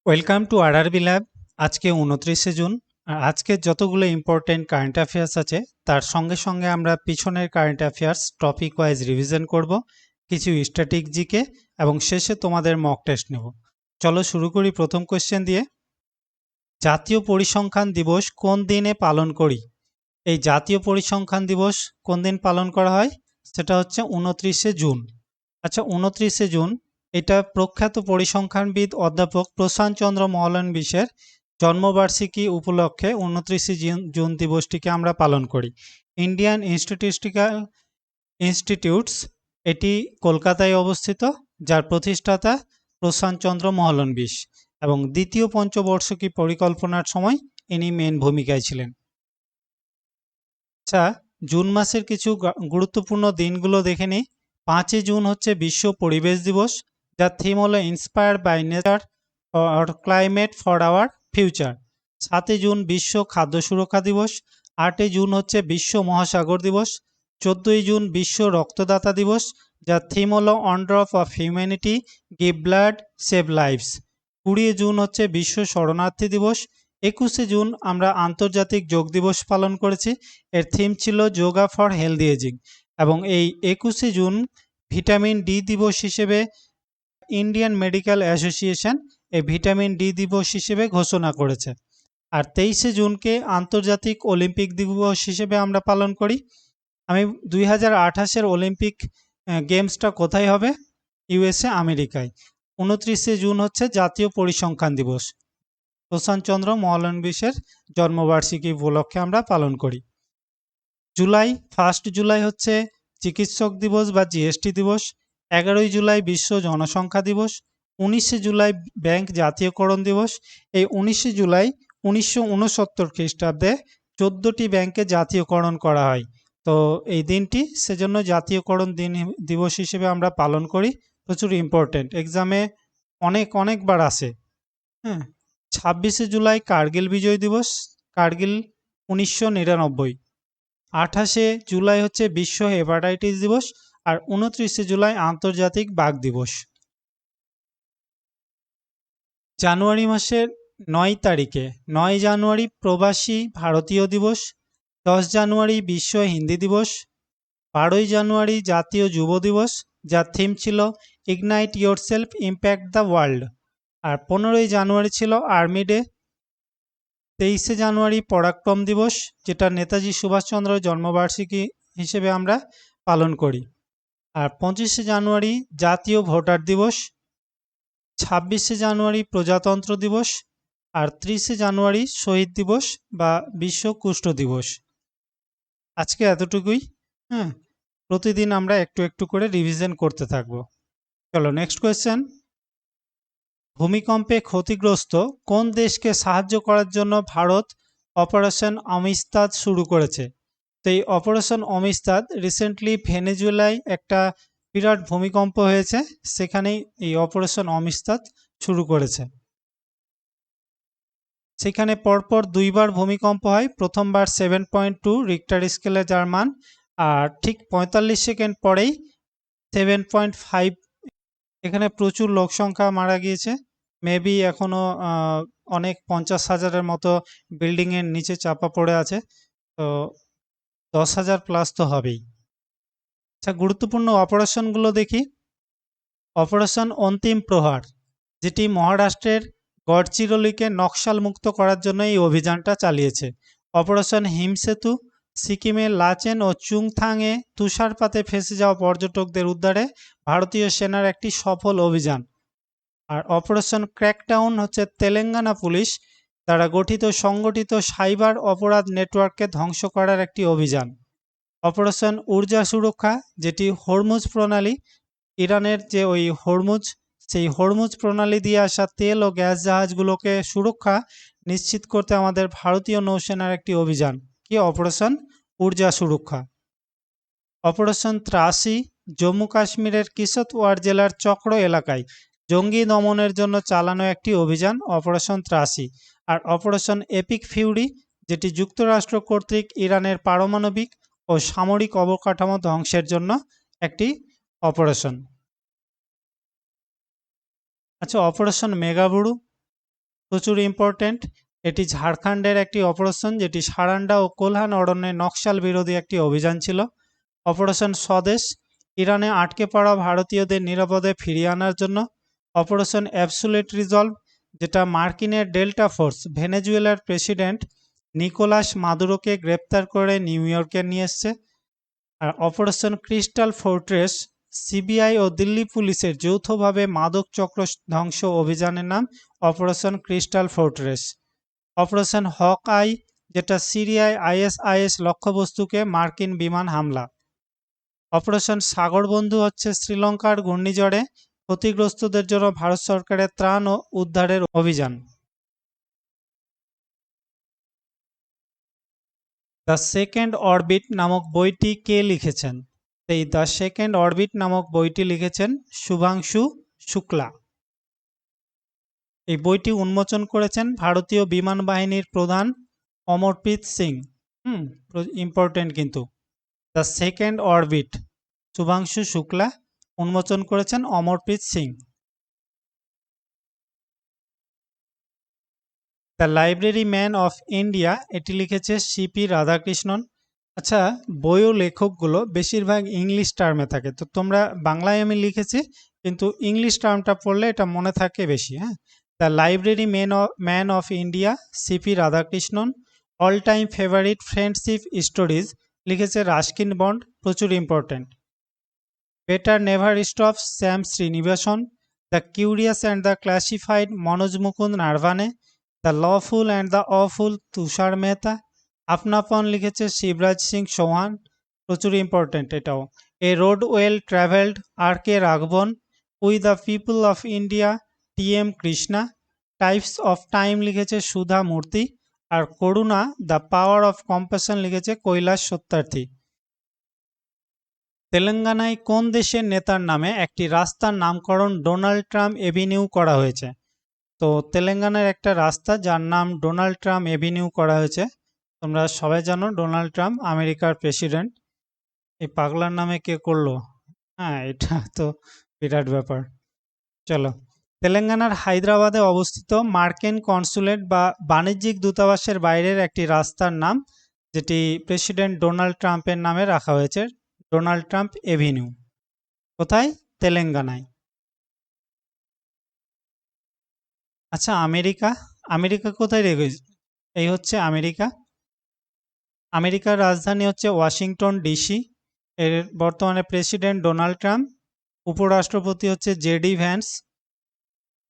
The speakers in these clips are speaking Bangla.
Welcome to RRB lab. আজকে 29শে জুন। আর আজকের যতগুলো ইম্পর্টেন্ট কারেন্ট অ্যাফেয়ার্স আছে তার সঙ্গে সঙ্গে আমরা পিছনের current affairs topic wise revision করব, কিছু স্ট্যাটিক জিকে এবং শেষে তোমাদের মক টেস্ট নেব। চলো শুরু করি প্রথম কোশ্চেন দিয়ে। জাতীয় পরিসংখ্যান দিবস কোন দিনে পালন করি? এই জাতীয় পরিসংখ্যান দিবস কোন দিন পালন করা হয়? সেটা হচ্ছে 29শে জুন। আচ্ছা, 29শে জুন এটা প্রখ্যাত পরিসংখ্যানবিদ অধ্যাপক প্রশান্ত চন্দ্র মহলানবিশের জন্মবার্ষিকী উপলক্ষে 29শে জুন দিবসটিকে আমরা পালন করি। ইন্ডিয়ান স্ট্যাটিস্টিক্যাল ইনস্টিটিউটস এটি কলকাতায় অবস্থিত, যার প্রতিষ্ঠাতা প্রশান্ত চন্দ্র মহলানবিশ, এবং দ্বিতীয় পঞ্চবার্ষিকী পরিকল্পনার সময় ইনি মেন ভূমিকায় ছিলেন। আচ্ছা, জুন মাসের কিছু গুরুত্বপূর্ণ দিনগুলো দেখে নিই। 5 জুন হচ্ছে বিশ্ব পরিবেশ দিবস, যার থিম হলো inspired by nature or climate for our future. 7 জুন বিশ্ব খাদ্য সুরক্ষা দিবস। 8 জুন হচ্ছে বিশ্ব মহাসাগর দিবস। 14 জুন বিশ্ব রক্তদাতা দিবস, যার থিম হলো on drop of humanity, give blood, save lives. 20 June হচ্ছে বিশ্ব শরণার্থী দিবস। 21শে জুন আমরা আন্তর্জাতিক যোগ দিবস পালন করেছি। এর থিম ছিল যোগা ফর হেলদি এজিং, এবং এই 21শে জুন ভিটামিন ডি দিবস হিসেবে ইন্ডিয়ান মেডিকেল অ্যাসোসিয়েশন এই ভিটামিন ডি দিবস হিসেবে ঘোষণা করেছে। আর 23শে জুনকে আন্তর্জাতিক অলিম্পিক দিবস হিসেবে আমরা পালন করি। আমি 2028-এর অলিম্পিক গেমসটা কোথায় হবে? ইউএসএ, আমেরিকায়। 29শে জুন হচ্ছে জাতীয় পরিসংখ্যান দিবস, প্রশান্ত চন্দ্র মহলানবিশের জন্মবার্ষিকী উপলক্ষে আমরা পালন করি। জুলাই, 1 জুলাই হচ্ছে চিকিৎসক দিবস বা জিএসটি দিবস। 11 জুলাই বিশ্ব জনসংখ্যা দিবস। 19শে জুলাই ব্যাংক জাতীয়করণ দিবস। এই 19শে জুলাই 1969 খ্রিস্টাব্দে 14টি ব্যাংকে জাতীয়করণ করা হয়। তো এই দিনটি সেজন্য জাতীয়করণ দিবস হিসেবে আমরা পালন করি। প্রচুর ইম্পর্টেন্ট, এক্সামে অনেকবার আসে। হ্যাঁ, 26শে জুলাই কার্গিল বিজয় দিবস, কার্গিল 1999। 28শে জুলাই হচ্ছে বিশ্ব হেপাটাইটিস দিবস, আর 29শে জুলাই আন্তর্জাতিক বাঘ দিবস। জানুয়ারি মাসের 9 তারিখে 9 জানুয়ারি প্রবাসী ভারতীয় দিবস। 10 জানুয়ারি বিশ্ব হিন্দি দিবস। 12 জানুয়ারি জাতীয় যুব দিবস, যার থিম ছিল ignite yourself, impact the world. আর 15 জানুয়ারি ছিল আর্মি ডে। 23শে জানুয়ারি পরাক্রম দিবস, যেটা নেতাজি সুভাষচন্দ্র জন্মবার্ষিকী হিসেবে আমরা পালন করি। আর 25শে জানুয়ারি জাতীয় ভোটার দিবস। 26শে জানুয়ারি প্রজাতন্ত্র দিবস। আর 30শে জানুয়ারি শহীদ দিবস বা বিশ্ব কুষ্ঠ দিবস। আজকে এতটুকুই। হ্যাঁ, প্রতিদিন আমরা একটু একটু করে রিভিশন করতে থাকব। চলো নেক্সট কোয়েশ্চেন। ভূমিকম্পে ক্ষতিগ্রস্ত কোন দেশকে সাহায্য করার জন্য ভারত অপারেশন অমিস্তাদ শুরু করেছে? তো এই অপারেশন অমিস্তাদ রিসেন্টলি ভেনেজুয়েলায় একটা বিরাট ভূমিকম্প হয়েছে, সেখানেই এই অপারেশন অমিস্তাদ শুরু করেছে। সেখানে পরপর 2বার ভূমিকম্প হয়। প্রথমবার 7.2 রিক্টার স্কেলে যার মান, আর ঠিক 45 সেকেন্ড পরেই 7.5। এখানে প্রচুর লোক সংখ্যা মারা গিয়েছে। মেবি এখনো অনেক 50,000-এর মতো বিল্ডিংয়ের নিচে চাপা পড়ে আছে। তো 10,000 প্লাস তো হবেই। আচ্ছা, গুরুত্বপূর্ণ অপারেশনগুলো দেখি। অপারেশন অন্তিম প্রহার, যেটি মহারাষ্ট্রের গড়চিরোলিকে নকশাল মুক্ত করার জন্য এই অভিযানটা চালিয়েছে। অপারেশন হিমসেতু, সিকিমের লাচেন ও চুংথাংয়ে তুষারপাতে ফেঁসে যাওয়া পর্যটকদের উদ্ধারে ভারতীয় সেনার একটি সফল অভিযান। আর অপারেশন ক্র্যাকডাউন হচ্ছে তেলেঙ্গানা পুলিশ দ্বারা গঠিত সংগঠিত সাইবার অপরাধ নেটওয়ার্ককে ধ্বংস করার একটি অভিযান। অপারেশন ঊর্জা সুরক্ষা, যেটি হরমুজ প্রণালী, ইরানের যে ওই হরমুজ, সেই হরমুজ প্রণালী দিয়ে আসা তেল ও গ্যাস জাহাজগুলোকে সুরক্ষা নিশ্চিত করতে আমাদের ভারতীয় নৌসেনার একটি অভিযান, কি অপারেশন ঊর্জা সুরক্ষা। অপারেশন ত্রাসি, জম্মু কাশ্মীরের কিশতওয়াড় জেলার চক্র এলাকায় জঙ্গি দমনের জন্য চালানো একটি অভিযান, অপারেশন ত্রাসি। আর অপারেশন এপিক ফিউরি, যেটি যুক্তরাষ্ট্র কর্তৃক ইরানের পারমাণবিক ও সামরিক অবকাঠামো ধ্বংসের জন্য একটি অপারেশন। আচ্ছা, অপারেশন মেগাবুরু, প্রচুর ইম্পর্টেন্ট। এটি ঝাড়খণ্ডের একটি অপারেশন, যেটি সারান্ডা ও কোলহান অরণ্যে নকশাল বিরোধী একটি অভিযান ছিল। অপারেশন স্বদেশ, ইরানে আটকে পড়া ভারতীয়দের নিরাপদে ফিরিয়ে আনার জন্য। অপারেশন অ্যাবসোলিউট রিজলভ, যেটা মার্কিনের ডেল্টা ফোর্স ভেনেজুয়েলার প্রেসিডেন্ট নিকোলাস মাদুরোকে গ্রেপ্তার করে নিউ ইয়র্কে নিয়ে এসছে। আর অপারেশন ক্রিস্টাল ফোর্ট্রেস, সিবিআই ও দিল্লি পুলিশের যৌথভাবে মাদক চক্র ধ্বংস অভিযানের নাম operation crystal fortress. Operation hawk eye, যেটা সিরিয়ায় আইএসআইএস লক্ষ্যবস্তুকে মার্কিন বিমান হামলা। অপারেশন সাগরবন্ধু হচ্ছে শ্রীলঙ্কার ঘূর্ণিঝড়ে ক্ষতিগ্রস্তদের জন্য ভারত সরকারের ত্রাণ ও উদ্ধারের অভিযান। দ্য সেকেন্ড অরবিট নামক বইটি কে লিখেছেন? এই দ্য সেকেন্ড অরবিট নামক বইটি লিখেছেন শুভাংশু শুক্লা। এই বইটি উন্মোচন করেছেন ভারতীয় বিমান বাহিনীর প্রধান অমরপ্রীত সিং। ইম্পর্টেন্ট কিন্তু। The second orbit, Shubhanshu Shukla, উন্মোচন করেছেন Amarpreet Singh. The library man of India, এটি লিখেছে সিপি রাধাকৃষ্ণন। আচ্ছা, বই ও লেখকগুলো বেশিরভাগ ইংলিশ টার্মে থাকে, তো তোমরা বাংলায় আমি লিখেছি, কিন্তু ইংলিশ টার্মটা পড়লে এটা মনে থাকে বেশি। হ্যাঁ, the library man of India, CP Radhakrishnan. All time favourite friendship stories, লিখেছে রাস্কিন বন্ড, প্রচুর important. Better never stop, Shyam Srinivasan. The curious and the classified, Manoj Mukund Naravane. The lawful and the awful, Tushar Mehta. Apnapan লিখেছে শিবরাজ সিং চৌহান, প্রচুর ইম্পর্টেন্ট এটাও। A road well travelled, R K Raghavan. We the people of India, T M Krishna. Types of time লিখেছে সুধা মূর্তি। আর Karuna the power of compassion লিখেছে কৈলাস সত্যার্থী। তেলেঙ্গানায় কোন দেশের নেতার নামে একটি রাস্তার নামকরণ ডোনাল্ড ট্রাম্প এভিনিউ করা হয়েছে? তো তেলেঙ্গানার একটা রাস্তা যার নাম ডোনাল্ড ট্রাম্প এভিনিউ করা হয়েছে। তোমরা সবাই জানো ডোনাল্ড ট্রাম্প আমেরিকার প্রেসিডেন্ট। এই পাগলার নামে কে করলো? হ্যাঁ, এটা তো বিরাট ব্যাপার। চলো, তেলেঙ্গানার হায়দ্রাবাদে অবস্থিত মার্কিন কনসুলেট বা বাণিজ্যিক দূতাবাসের বাইরের একটি রাস্তার নাম, যেটি প্রেসিডেন্ট ডোনাল্ড ট্রাম্পের নামে রাখা হয়েছে, ডোনাল্ড ট্রাম্প এভিনিউ। কোথায়? তেলেঙ্গানায়। আচ্ছা, আমেরিকা, আমেরিকা কোথায় রেখেছে? এই হচ্ছে আমেরিকা। আমেরিকার রাজধানী হচ্ছে ওয়াশিংটন ডিসি। এর বর্তমানে প্রেসিডেন্ট ডোনাল্ড ট্রাম্প, উপরাষ্ট্রপতি হচ্ছে জেডি ভ্যান্স।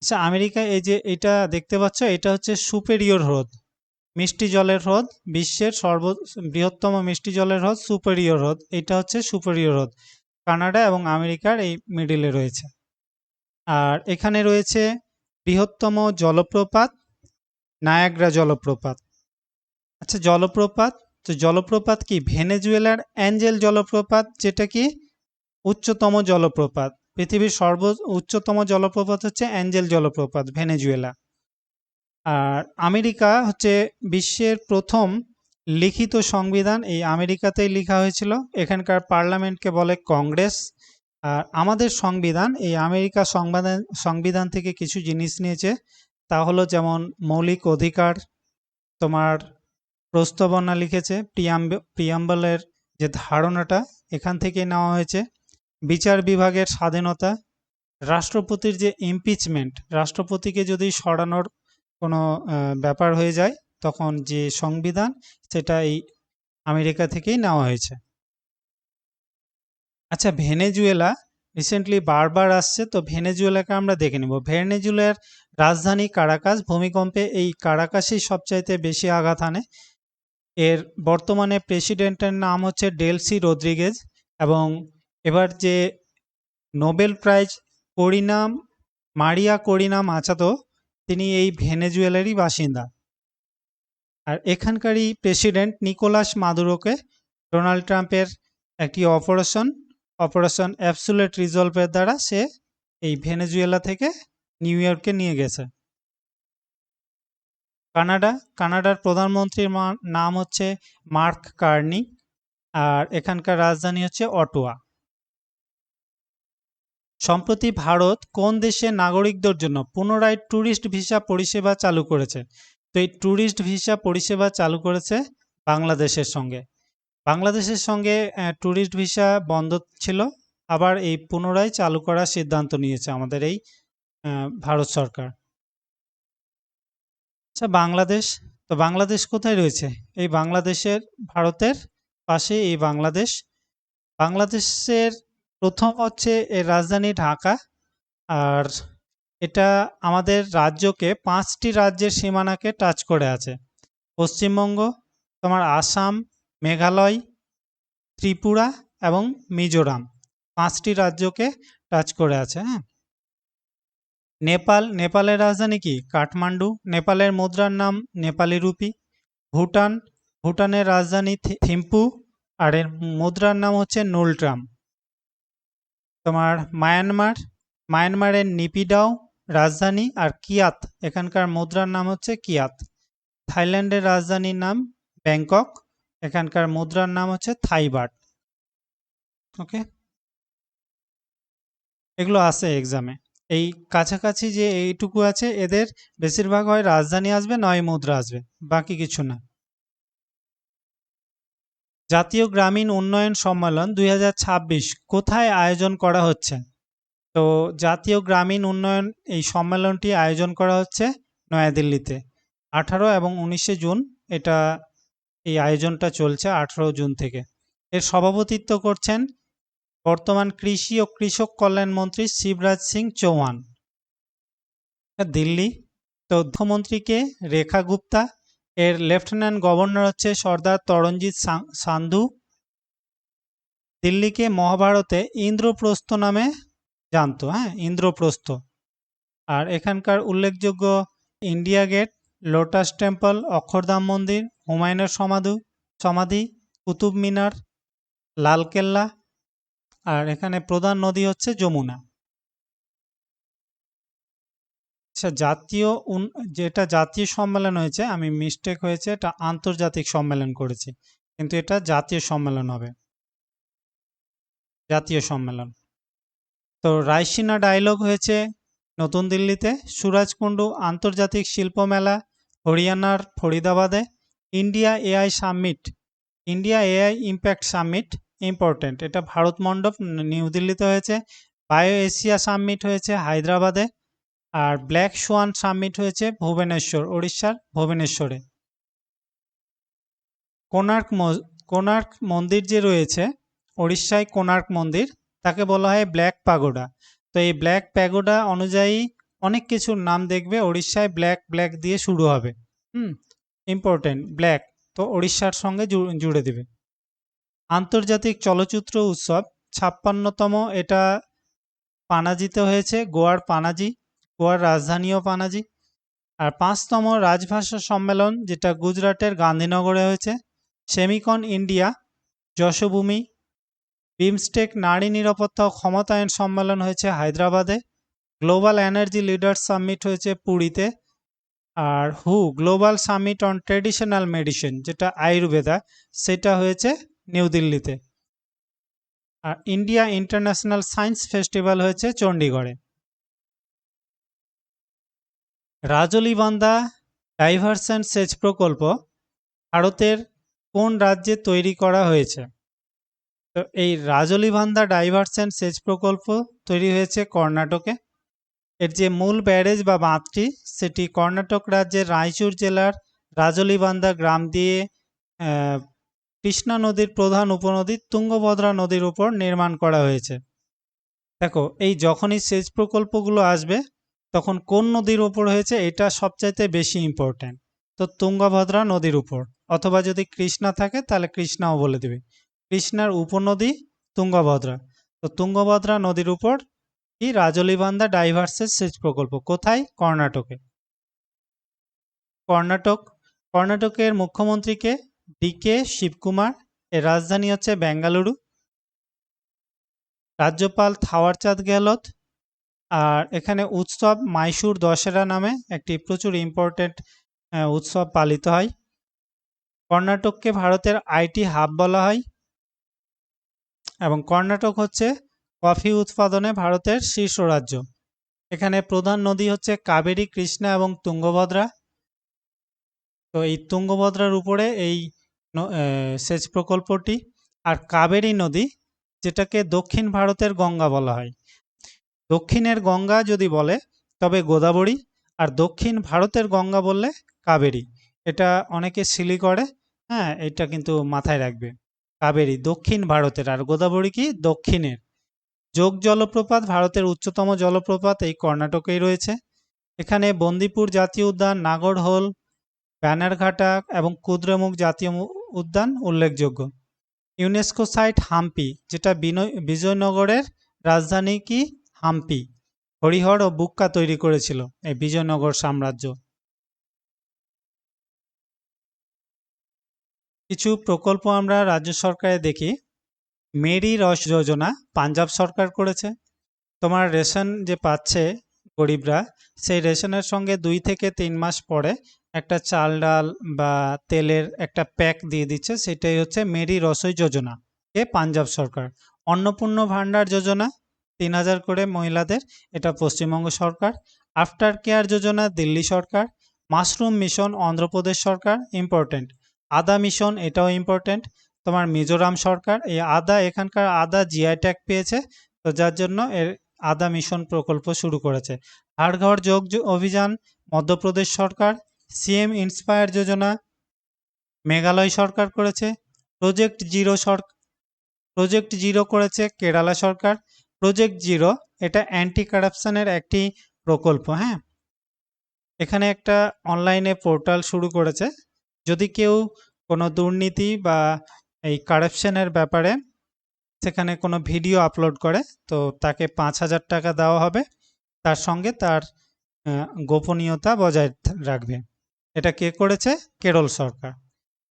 আচ্ছা, আমেরিকা, এই যে এটা দেখতে পাচ্ছ, এটা হচ্ছে সুপেরিয়র হ্রদ, মিষ্টি জলের হ্রদ, বিশ্বের বৃহত্তম মিষ্টি জলের হ্রদ সুপেরিয়র হ্রদ। এটা হচ্ছে সুপেরিয়র হ্রদ, কানাডা এবং আমেরিকার এই মিডিলে রয়েছে। আর এখানে রয়েছে বৃহত্তম জলপ্রপাত নায়াগ্রা জলপ্রপাত। আচ্ছা, জলপ্রপাত, তো জলপ্রপাত কি? ভেনেজুয়েলার অ্যাঞ্জেল জলপ্রপাত, যেটা কি উচ্চতম জলপ্রপাত। পৃথিবীর উচ্চতম জলপ্রপাত হচ্ছে অ্যাঞ্জেল জলপ্রপাত, ভেনেজুয়েলা। আর আমেরিকা হচ্ছে বিশ্বের প্রথম লিখিত সংবিধান এই আমেরিকাতেই লেখা হয়েছিল। এখানকার পার্লামেন্টকে বলে কংগ্রেস। আর আমাদের সংবিধান এই আমেরিকা সংবিধান থেকে কিছু জিনিস নিয়েছে, তা হলো যেমন মৌলিক অধিকার, তোমার প্রস্তাবনা লিখেছে, প্রিয়াম্বলের যে ধারণাটা এখান থেকে নেওয়া হয়েছে, বিচার বিভাগের স্বাধীনতা, রাষ্ট্রপতির যে ইমপিচমেন্ট, রাষ্ট্রপতিকে যদি সরানোর কোনো ব্যাপার হয়ে যায় তখন যে সংবিধান, সেটা এই আমেরিকা থেকেই নেওয়া হয়েছে। আচ্ছা, ভেনেজুয়েলা রিসেন্টলি বারবার আসছে, তো ভেনেজুয়েলাকে আমরা দেখে নেব। ভেনেজুয়েলার রাজধানী কারাকাস, ভূমিকম্পে এই কারাকাসই সবচাইতে বেশি আঘাত হানে। এর বর্তমানে প্রেসিডেন্টের নাম হচ্ছে ডেলসি রদ্রিগেজ, এবং এবার যে নোবেল প্রাইজ মারিয়া করিনা মাচাদো, তিনি এই ভেনেজুয়েলারই বাসিন্দা। আর এখানকারই প্রেসিডেন্ট নিকোলাস মাদুরোকে ডোনাল্ড ট্রাম্পের একটি অপারেশন অ্যাবসোলিউট রিজলভের দ্বারা সে এই ভেনেজুয়েলা থেকে নিউ ইয়র্কে নিয়ে গেছে। কানাডার প্রধানমন্ত্রীর নাম হচ্ছে মার্ক কার্নি, আর এখানকার রাজধানী হচ্ছে অটোয়া। সম্প্রতি ভারত কোন দেশের নাগরিকদের জন্য পুনরায় ট্যুরিস্ট ভিসা পরিষেবা চালু করেছে? তো এই ট্যুরিস্ট ভিসা পরিষেবা চালু করেছে বাংলাদেশের সঙ্গে। বাংলাদেশের সঙ্গে ট্যুরিস্ট ভিসা বন্ধ ছিল, আবার এই পুনরায় চালু করার সিদ্ধান্ত নিয়েছে আমাদের এই ভারত সরকার। আচ্ছা, বাংলাদেশ, তো বাংলাদেশ কোথায় রয়েছে? এই বাংলাদেশের ভারতের পাশে এই বাংলাদেশ। বাংলাদেশের প্রথম হচ্ছে এর রাজধানী ঢাকা। আর এটা আমাদের রাজ্যকে 5টি রাজ্যের সীমানাকে টাচ করে আছে। পশ্চিমবঙ্গ, তোমার আসাম, মেঘালয়, ত্রিপুরা এবং মিজোরাম, 5টি রাজ্যকে টাচ করে আছে। হ্যাঁ, নেপাল, নেপালের রাজধানী কি? কাঠমান্ডু, নেপালের মুদ্রার নাম নেপালি রুপি। ভুটান, ভুটানের রাজধানী থিম্পু, আর এর মুদ্রার নাম হচ্ছে নুলট্রাম। তোমার মায়ানমার, মায়ানমারের নিপিডাও রাজধানী আর কিয়াত, এখানকার মুদ্রার নাম হচ্ছে কিয়াত। থাইল্যান্ডের রাজধানীর নাম ব্যাংকক, এখানকার মুদ্রার নাম হচ্ছে থাইবাট। ওকে, এগুলো আছে এক্সামে। এই কাছাকাছি যে এইটুকু আছে, এদের বেশিরভাগ হয় রাজধানী আসবে নয় মুদ্রা আসবে, বাকি কিছু না। জাতীয় গ্রামীণ উন্নয়ন সম্মেলন 2026 কোথায় আয়োজন করা হচ্ছে? তো জাতীয় গ্রামীণ উন্নয়ন এই সম্মেলনটি আয়োজন করা হচ্ছে নয়াদিল্লিতে। 18 এবং 19 জুন এটা এই আয়োজনটা চলছে, 18 জুন থেকে। এর সভাপতিত্ব করছেন বর্তমান কৃষি ও কৃষক কল্যাণ মন্ত্রী শিবরাজ সিং চৌহান। দিল্লি, তো মুখ্যমন্ত্রীকে রেখা গুপ্তা, এর লেফটেন্যান্ট গভর্নর হচ্ছে সর্দার তরণজিৎ সান্ধু। দিল্লিকে মহাভারতে ইন্দ্রপ্রস্থ নামে জানতো। হ্যাঁ, ইন্দ্রপ্রস্থ। আর এখানকার উল্লেখযোগ্য India gate, lotus temple, Akshardham মন্দির, হুমায়ুনের সমাধি, কুতুব মিনার, লালকেল্লা, আর এখানে প্রধান নদী হচ্ছে যমুনা। আচ্ছা, যেটা জাতীয় সম্মেলন হয়েছে, আমি মিস্টেক হয়েছে, এটা আন্তর্জাতিক সম্মেলন করেছি, কিন্তু এটা জাতীয় সম্মেলন হবে, জাতীয় সম্মেলন। তো রায়সিনা ডায়লগ হয়েছে নতুন দিল্লিতে। সুরাজকুণ্ডু আন্তর্জাতিক শিল্প মেলা হরিয়ানার ফরিদাবাদে। India AI summit, India AI impact summit important, এটা ভারত মণ্ডপ নিউ দিল্লিতে হয়েছে। বায়ো এশিয়া সামিট হয়েছে হায়দ্রাবাদে। আর ব্ল্যাক সোয়ান সামিট হয়েছে ভুবনেশ্বর, উড়িষ্যার ভুবনেশ্বরে। কোণার্ক মন্দির যে রয়েছে উড়িষ্যায়, কোণার্ক মন্দির, তাকে বলা হয় ব্ল্যাক পাগোডা। তো এই ব্ল্যাক প্যাগোডা অনুযায়ী অনেক কিছুর নাম দেখবে উড়িষ্যায় ব্ল্যাক দিয়ে শুরু হবে। ইম্পর্টেন্ট ব্ল্যাক, তো উড়িষ্যার সঙ্গে জুড়ে দিবে। আন্তর্জাতিক চলচ্চিত্র উৎসব 56তম, এটা পানাজিতে হয়েছে, গোয়ার পানাজি, গোয়ার রাজধানীও পানাজি। আর 5তম রাজভাষা সম্মেলন, যেটা গুজরাটের গান্ধীনগরে হয়েছে। Semicon India Yashobhoomi. বিমস্টেক নারী নিরাপত্তা ও ক্ষমতায়ন সম্মেলন হয়েছে হায়দ্রাবাদে। গ্লোবাল এনার্জি লিডার্স সামিট হয়েছে পুরীতে। আর global summit on traditional medicine, যেটা আয়ুর্বেদা, সেটা হয়েছে নিউ দিল্লিতে। আর ইন্ডিয়া ইন্টারন্যাশনাল সায়েন্স ফেস্টিভ্যাল হয়েছে চণ্ডীগড়ে। রাজলিবান্ধা ডাইভারশন সেচ প্রকল্প ভারতের কোন রাজ্যে তৈরি করা হয়েছে? তো এই রাজলিবান্ধা ডাইভারশন সেচ প্রকল্প তৈরি হয়েছে কর্ণাটকে। এর যে মূল ব্যারেজ বা বাঁধটি, সেটি কর্ণাটক রাজ্যের রায়চুর জেলার রাজলিবান্ধা গ্রাম দিয়ে কৃষ্ণা নদীর প্রধান উপনদী তুঙ্গভদ্রা নদীর উপর নির্মাণ করা হয়েছে। দেখো, এই যখনই সেচ প্রকল্পগুলো আসবে তখন কোন নদীর উপর হয়েছে এটা সবচাইতে বেশি ইম্পর্টেন্ট। তো তুঙ্গভদ্রা নদীর উপর, অথবা যদি কৃষ্ণা থাকে তাহলে কৃষ্ণাও বলে দিবে। কৃষ্ণার উপনদী তুঙ্গভদ্রা, তো তুঙ্গভদ্রা নদীর উপর কি রাজলিবান্ধা ডাইভারসেস সেচ প্রকল্প। কোথায়? কর্ণাটকে। কর্ণাটকের মুখ্যমন্ত্রীকে ডিকে শিবকুমার, এর রাজধানী হচ্ছে বেঙ্গালুরু। রাজ্যপাল থাওয়ারচাঁদ গেহলত। আর এখানে উৎসব মাইসুর দশেরা নামে একটি প্রচুর ইম্পর্টেন্ট উৎসব পালিত হয়। কর্ণাটককে ভারতের আইটি হাব বলা হয়, এবং কর্ণাটক হচ্ছে কফি উৎপাদনে ভারতের শীর্ষ রাজ্য। এখানে প্রধান নদী হচ্ছে কাবেরী, কৃষ্ণা এবং তুঙ্গভদ্রা। তো এই তুঙ্গভদ্রার উপরে এই সেচ প্রকল্পটি। আর কাবেরী নদী, যেটাকে দক্ষিণ ভারতের গঙ্গা বলা হয়। দক্ষিণের গঙ্গা যদি বলে তবে গোদাবরী, আর দক্ষিণ ভারতের গঙ্গা বললে কাবেরী। এটা অনেকে সিলি করে, হ্যাঁ, এটা কিন্তু মাথায় রাখবে। কাবেরী দক্ষিণ ভারতের আর গোদাবরী কি দক্ষিণের। যোগ জলপ্রপাত ভারতের উচ্চতম জলপ্রপাত, এই কর্ণাটকেই রয়েছে। এখানে বন্দিপুর জাতীয় উদ্যান, নাগরহোল, ব্যানারঘাটা এবং কুদ্রেমুখ জাতীয় উদ্যান উল্লেখযোগ্য। ইউনেস্কো সাইট হাম্পি, যেটা বিজয়নগরের রাজধানী কি হাম্পি। হরিহর ও বুক্কা তৈরি করেছিল এই বিজয়নগর সাম্রাজ্য। কিছু প্রকল্প আমরা রাজ্য সরকারে দেখি। মেরি রস যোজনা পাঞ্জাব সরকার করেছে। তোমার রেশন যে পাচ্ছে গরিবরা, সেই রেশনের সঙ্গে 2 থেকে 3 মাস পরে একটা চাল ডাল বা তেলের একটা প্যাক দিয়ে দিচ্ছে, সেটাই হচ্ছে মেরি রসই যোজনা, এ পাঞ্জাব সরকার। অন্নপূর্ণ ভান্ডার যোজনা 3000 করে মহিলাদের, এটা পশ্চিমবঙ্গ সরকার। আফটার কেয়ার যোজনা দিল্লি সরকার। মাশরুম মিশন অন্ধ্রপ্রদেশ সরকার, ইম্পর্টেন্ট। আদা মিশন, এটাও ইম্পর্টেন্ট, তোমার মিজোরাম সরকার। এই আদা, এখানকার আদা জিআই ট্যাগ পেয়েছে, তো যার জন্য এর আদা মিশন প্রকল্প শুরু করেছে। হর ঘর যোগ অভিযান মধ্যপ্রদেশ সরকার। সিএম ইন্সপায়ার যোজনা মেঘালয় সরকার করেছে। প্রজেক্ট জিরো করেছে কেরালা সরকার। প্রজেক্ট জিরো এটা অ্যান্টি কারাপশনের একটি প্রকল্প। হ্যাঁ, এখানে একটা অনলাইনে পোর্টাল শুরু করেছে। যদি কেউ কোনো দুর্নীতি বা এই কারাপশনের ব্যাপারে সেখানে কোনো ভিডিও আপলোড করে, তো তাকে 5000 টাকা দেওয়া হবে, তার সঙ্গে তার গোপনীয়তা বজায় রাখবে। এটা কে করেছে? কেরল সরকার।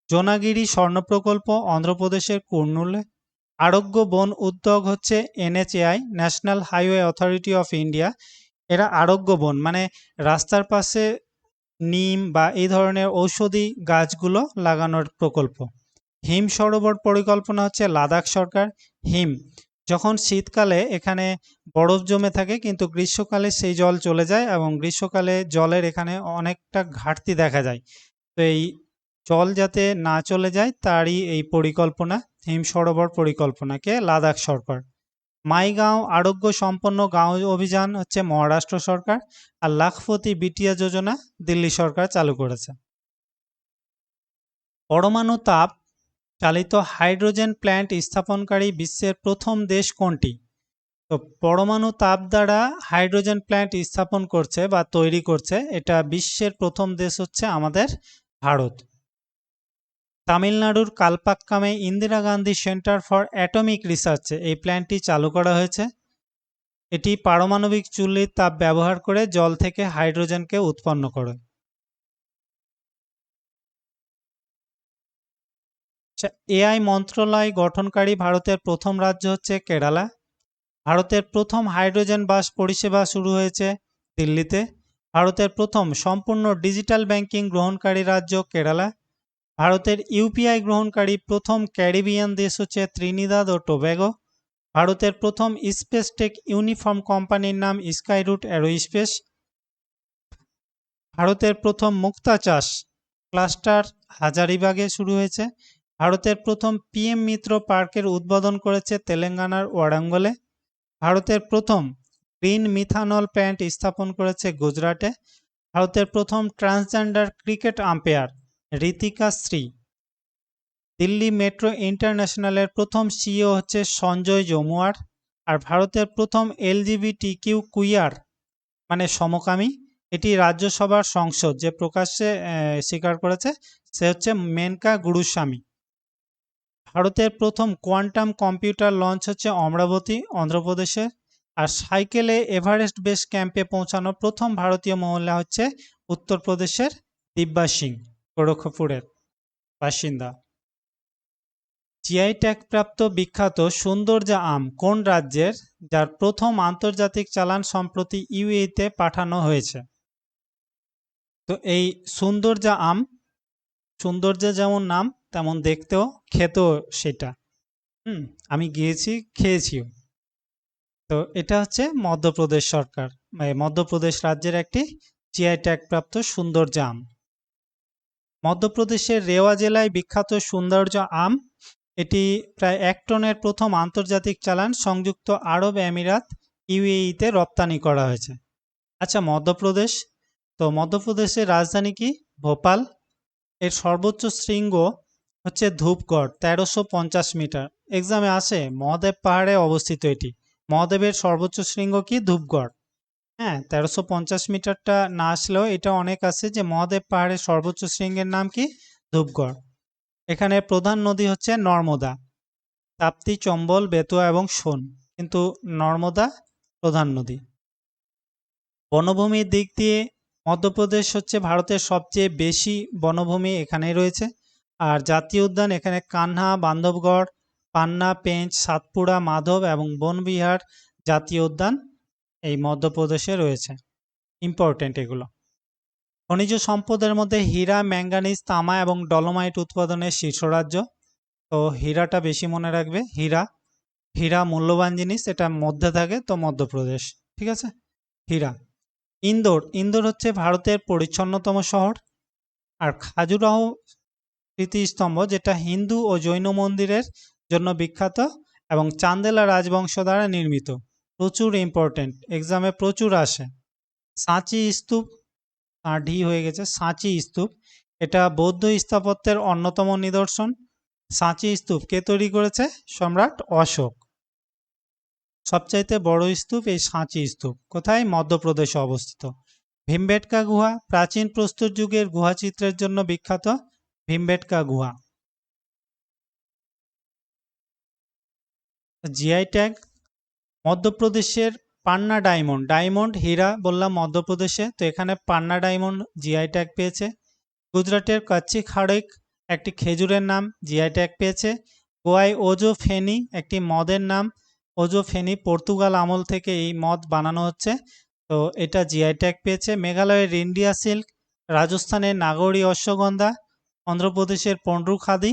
জোনাগিরি স্বর্ণ প্রকল্প অন্ধ্রপ্রদেশের কুর্নুলে। আরোগ্য বন উদ্যোগ হচ্ছে এনএচএআই, national highway authority of India. এরা আরোগ্য বন মানে রাস্তার পাশে নিম বা এই ধরনের ঔষধি গাছগুলো লাগানোর প্রকল্প। হিম সরোবর পরিকল্পনা হচ্ছে লাদাখ সরকার। হিম, যখন শীতকালে এখানে বরফ জমে থাকে, কিন্তু গ্রীষ্মকালে সেই জল চলে যায় এবং গ্রীষ্মকালে জলের এখানে অনেকটা ঘাটতি দেখা যায়। তো এই জল যাতে না চলে যায় তারই এই পরিকল্পনা, হিম সরোবর পরিকল্পনাকে লাদাখ সরকার। মাই গাঁও আরোগ্য সম্পন্ন গাঁও অভিযান হচ্ছে মহারাষ্ট্র সরকার। আর লাখপতি বিটিয়া যোজনা দিল্লি সরকার চালু করেছে। পরমাণু তাপ চালিত হাইড্রোজেন প্ল্যান্ট স্থাপনকারী বিশ্বের প্রথম দেশ কোনটি? তো পরমাণু তাপ দ্বারা হাইড্রোজেন প্ল্যান্ট স্থাপন করছে বা তৈরি করছে, এটা বিশ্বের প্রথম দেশ হচ্ছে আমাদের ভারত। তামিলনাড়ুর কালপাক্কামে Indira Gandhi centre for atomic রিসার্চে এই প্ল্যান্টটি চালু করা হয়েছে। এটি পারমাণবিক চুল্লির তাপ ব্যবহার করে জল থেকে হাইড্রোজেনকে উৎপন্ন করে। এআই মন্ত্রণালয় গঠনকারী ভারতের প্রথম রাজ্য হচ্ছে কেরালা। ভারতের প্রথম হাইড্রোজেন বাস পরিষেবা শুরু হয়েছে দিল্লিতে। ভারতের প্রথম সম্পূর্ণ ডিজিটাল ব্যাংকিং গ্রহণকারী রাজ্য কেরালা। ভারতের ইউপিআই গ্রহণকারী প্রথম ক্যারিবিয়ান দেশ হচ্ছে ত্রিনিদাদ ও টোব্যাগো। ভারতের প্রথম স্পেস টেক ইউনিফর্ম কোম্পানির নাম স্কাইরুট অ্যারোস্পেস। ভারতের প্রথম মুক্তা চাষ ক্লাস্টার হাজারিবাগে শুরু হয়েছে। ভারতের প্রথম পিএম মিত্র পার্কের উদ্বোধন করেছে তেলেঙ্গানার ওয়ারাঙ্গলে। ভারতের প্রথম গ্রিন মিথানল প্ল্যান্ট স্থাপন করেছে গুজরাটে। ভারতের প্রথম transgender cricket umpire Ritika Shri. Delhi metro ইন্টারন্যাশনালের প্রথম সিইও হচ্ছে সঞ্জয় জমুয়ার। আর ভারতের প্রথম এলজিবিটিকিউ কুইয়ার মানে সমকামী, এটি রাজ্যসভার সংসদ যে প্রকাশ্যে স্বীকার করেছে, সে হচ্ছে মেনকা গুরুস্বামী। ভারতের প্রথম কোয়ান্টাম কম্পিউটার লঞ্চ হচ্ছে অমরাবতী, অন্ধ্রপ্রদেশে। আর সাইকেলে এভারেস্ট বেস ক্যাম্পে পৌঁছানো প্রথম ভারতীয় মহিলা হচ্ছে উত্তরপ্রদেশের দিব্যা সিং, গোরখপুরের বাসিন্দা। জিআই ট্যাগপ্রাপ্ত বিখ্যাত সৌন্দর্যা আম কোন রাজ্যের, যার প্রথম আন্তর্জাতিক চালান সম্প্রতি ইউএইতে পাঠানো হয়েছে? তো এই সৌন্দর্যা আম, সৌন্দর্যে যেমন নাম তেমন দেখতেও, খেতেও সেটা। আমি গিয়েছি, খেয়েছিও। তো এটা হচ্ছে মধ্যপ্রদেশ সরকার, মধ্যপ্রদেশ রাজ্যের একটি জিআই ট্যাগ প্রাপ্ত সৌন্দর্য আম। মধ্যপ্রদেশের রেওয়া জেলায় বিখ্যাত সৌন্দর্য আম, এটি প্রায় 1 টনের প্রথম আন্তর্জাতিক চালান সংযুক্ত আরব আমিরাত ইউএইতে রপ্তানি করা হয়েছে। আচ্ছা, মধ্যপ্রদেশ, তো মধ্যপ্রদেশের রাজধানী কি? ভোপাল। এর সর্বোচ্চ শৃঙ্গ হচ্ছে ধূপগড়, 1350 মিটার। এক্সামে আসে, মহাদেব পাহাড়ে অবস্থিত এটি। মহাদেবের সর্বোচ্চ শৃঙ্গ কি? ধূপগড়। হ্যাঁ, 1350 মিটারটা না আসলেও এটা অনেক আছে যে মহাদেব পাহাড়ের সর্বোচ্চ শৃঙ্গের নাম কি? ধূপগড়। এখানে প্রধান নদী হচ্ছে নর্মদা, তাপ্তি, চম্বল, বেতুয়া এবং সোন, কিন্তু নর্মদা প্রধান নদী। বনভূমির দিক দিয়ে মধ্যপ্রদেশ হচ্ছে ভারতের সবচেয়ে বেশি বনভূমি এখানেই রয়েছে। আর জাতীয় উদ্যান এখানে কানহা, বান্ধবগড়, পান্না, পেঞ্চ, সাতপুরা, মাধব এবং বনবিহার জাতীয় উদ্যান এই মধ্যপ্রদেশে রয়েছে। ইম্পর্টেন্ট এগুলো। খনিজ সম্পদের মধ্যে হীরা, ম্যাঙ্গানিজ, তামা এবং ডলোমাইট উৎপাদনের শীর্ষ রাজ্য। তো হীরাটা বেশি মনে রাখবে, হীরা মূল্যবান জিনিস, এটা মধ্যে থাকে, তো মধ্যপ্রদেশ। ঠিক আছে, হীরা। ইন্দোর হচ্ছে ভারতের পরিচ্ছন্নতম শহর। আর খাজুরাহো স্মৃতিস্তম্ভ, যেটা হিন্দু ও জৈন মন্দিরের জন্য বিখ্যাত এবং চান্দেলা রাজবংশ দ্বারা নির্মিত। প্রচুর ইম্পর্টেন্ট, এক্সামে প্রচুর আসে। সাঁচি স্তূপ, ঢি হয়ে গেছে, সাঁচি স্তূপ, এটা বৌদ্ধ স্থাপত্যের অন্যতম নিদর্শন। সাঁচি স্তূপ কে তৈরি করেছে? সম্রাট অশোক। সবচাইতে বড় স্তূপ এই সাঁচি স্তূপ। কোথায়? মধ্যপ্রদেশে অবস্থিত। ভীমবেটকা গুহা, প্রাচীন প্রস্তর যুগের গুহাচিত্রের জন্য বিখ্যাত ভীমবেটকা গুহা। জিআই ট্যাগ মধ্যপ্রদেশের পান্না ডায়মন্ড হীরা বললাম মধ্যপ্রদেশে, তো এখানে পান্না ডায়মন্ড জিআই ট্যাগ পেয়েছে। গুজরাটের কচ্ছি খাড়েক একটি খেজুরের নাম, জিআই ট্যাগ পেয়েছে। গোয়ায় ওজো ফেনি একটি মদের নাম, ওজো ফেনি পর্তুগাল আমল থেকে এই মদ বানানো হচ্ছে, তো এটা জিআই ট্যাগ পেয়েছে। মেঘালয়ের ইন্ডিয়া সিল্ক, রাজস্থানের নাগৌরি অশ্বগন্ধা, অন্ধ্রপ্রদেশের পন্ড্রু খাদি,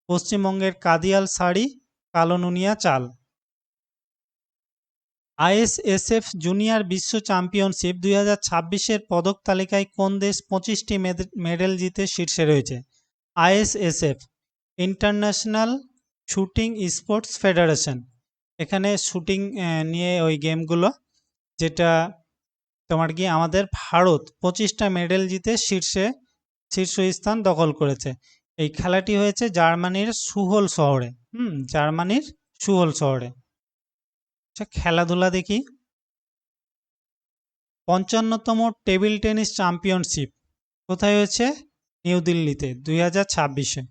পশ্চিমবঙ্গের কাদিয়াল শাড়ি, কালো নুনিয়া চাল। আইএসএসএফ জুনিয়র বিশ্ব চ্যাম্পিয়নশিপ 2026-এর পদক তালিকায় কোন দেশ 25টি মেডেল জিতে শীর্ষে রয়েছে? ISSF, international shooting sports federation. এখানে শুটিং নিয়ে ওই গেমগুলো, যেটা তোমার কি আমাদের ভারত 25টা মেডেল জিতে শীর্ষস্থান দখল করেছে। এই খেলাটি হয়েছে জার্মানির সুহল শহরে। জার্মানির সুহল শহরে। আচ্ছা, খেলাধুলা দেখি। 55তম টেবিল টেনিস চ্যাম্পিয়নশিপ কোথায় হয়েছে? নিউ দিল্লিতে 2026-এ।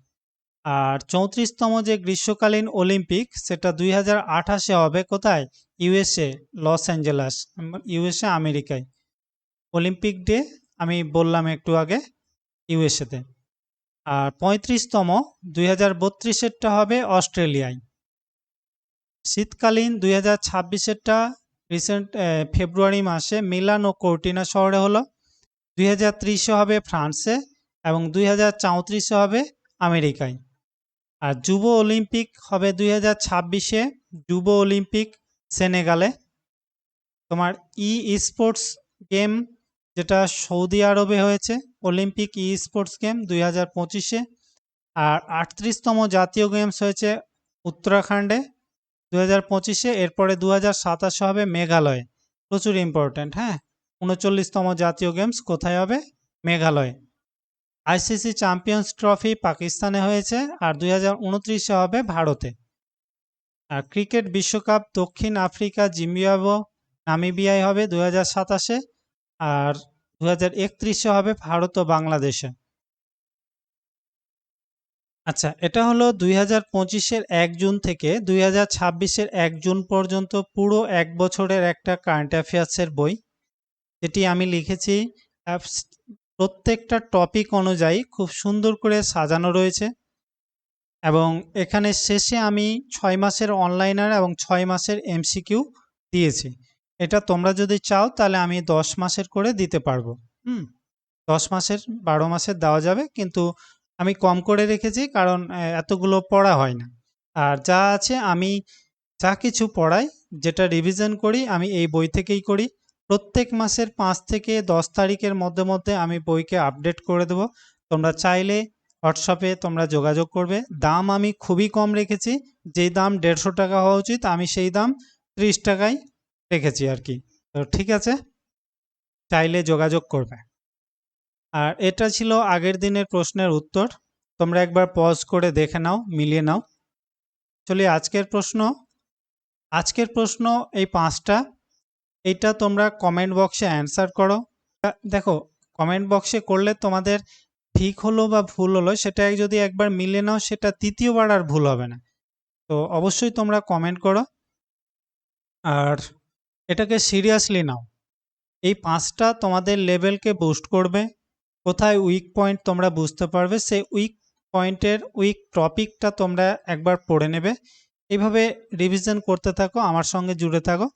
আর 34তম যে গ্রীষ্মকালীন অলিম্পিক, সেটা 2028-এ হবে কোথায়? ইউএসএ, লস অ্যাঞ্জেলাস, ইউএসএ, আমেরিকায়। অলিম্পিক ডে আমি বললাম একটু আগে, ইউএসএতে। আর 35তম 2032-এরটা হবে অস্ট্রেলিয়ায়। শীতকালীন 2026-এরটা রিসেন্ট ফেব্রুয়ারি মাসে মিলান ও কর্টিনা শহরে হলো। 2030-এ হবে ফ্রান্সে এবং 2034-এ হবে আমেরিকায়। আর যুব অলিম্পিক হবে 2026-এ, যুব অলিম্পিক সেনেগালে। তোমার স্পোর্টস গেম, যেটা সৌদি আরবে হয়েছে, অলিম্পিক স্পোর্টস গেম 2025-এ। আর 38তম জাতীয় গেমস হয়েছে উত্তরাখণ্ডে 2025-এ। এরপরে 2027-এ হবে মেঘালয়ে। প্রচুর ইম্পর্ট্যান্ট। হ্যাঁ, 39তম জাতীয় গেমস কোথায় হবে? মেঘালয়ে। আইসিসি চ্যাম্পিয়ন্স ট্রফি পাকিস্তানে হয়েছে, আর 2029-এ হবে ভারতে। আর ক্রিকেট বিশ্বকাপ দক্ষিণ আফ্রিকা, জিম্বাবুয়ে, নামিবিয়ায় হবে 2027-এ, আর 2031-এ হবে ভারত ও বাংলাদেশে। আচ্ছা, এটা হলো 2025-এর 1 জুন থেকে 2026-এর 1 জুন পর্যন্ত পুরো 1 বছরের একটা কারেন্ট অ্যাফেয়ার্সের বই, যেটি আমি লিখেছি। প্রত্যেকটা টপিক অনুযায়ী খুব সুন্দর করে সাজানো রয়েছে, এবং এখানে শেষে আমি 6 মাসের অনলাইনার এবং 6 মাসের এমসিকিউ দিয়েছি। এটা তোমরা যদি চাও তাহলে আমি 10 মাসের করে দিতে পারবো। 10 মাসের, 12 মাসের দেওয়া যাবে, কিন্তু আমি কম করে রেখেছি কারণ এতগুলো পড়া হয় না। আর যা আছে, আমি যা কিছু পড়াই যেটা রিভিশন করি আমি এই বই থেকেই করি। প্রত্যেক মাসের 5 থেকে 10 তারিখের মধ্যে মধ্যে আমি বইকে আপডেট করে দেব। তোমরা চাইলে হোয়াটসঅ্যাপে তোমরা যোগাযোগ করবে। দাম আমি খুবই কম রেখেছি, যেই দাম 150 টাকা হওয়া উচিত আমি সেই দাম 30 টাকায় রেখেছি আর কি। তো ঠিক আছে, চাইলে যোগাযোগ করবে। আর এটা ছিল আগের দিনের প্রশ্নের উত্তর, তোমরা একবার পজ করে দেখে নাও, মিলিয়ে নাও। চলি আজকের প্রশ্ন। আজকের প্রশ্ন এই 5টা, এইটা তোমরা কমেন্ট বক্সে অ্যান্সার করো। দেখো কমেন্ট বক্সে করলে তোমাদের ঠিক হলো বা ভুল হলো সেটা যদি একবার মিলে নাও সেটা তৃতীয়বার আর ভুল হবে না। তো অবশ্যই তোমরা কমেন্ট করো আর এটাকে সিরিয়াসলি নাও। এই 5টা তোমাদের লেভেলকে বুস্ট করবে। কোথায় উইক পয়েন্ট তোমরা বুঝতে পারবে, সেই উইক পয়েন্টের উইক টপিকটা তোমরা একবার পড়ে নেবে। এইভাবে রিভিশন করতে থাকো, আমার সঙ্গে জুড়ে থাকো।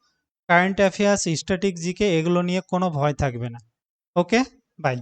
কারেন্ট অ্যাফেয়ার্স, স্ট্যাটিক, জিকে এগুলো নিয়ে কোনো ভয় থাকবে না। ওকে, বাই।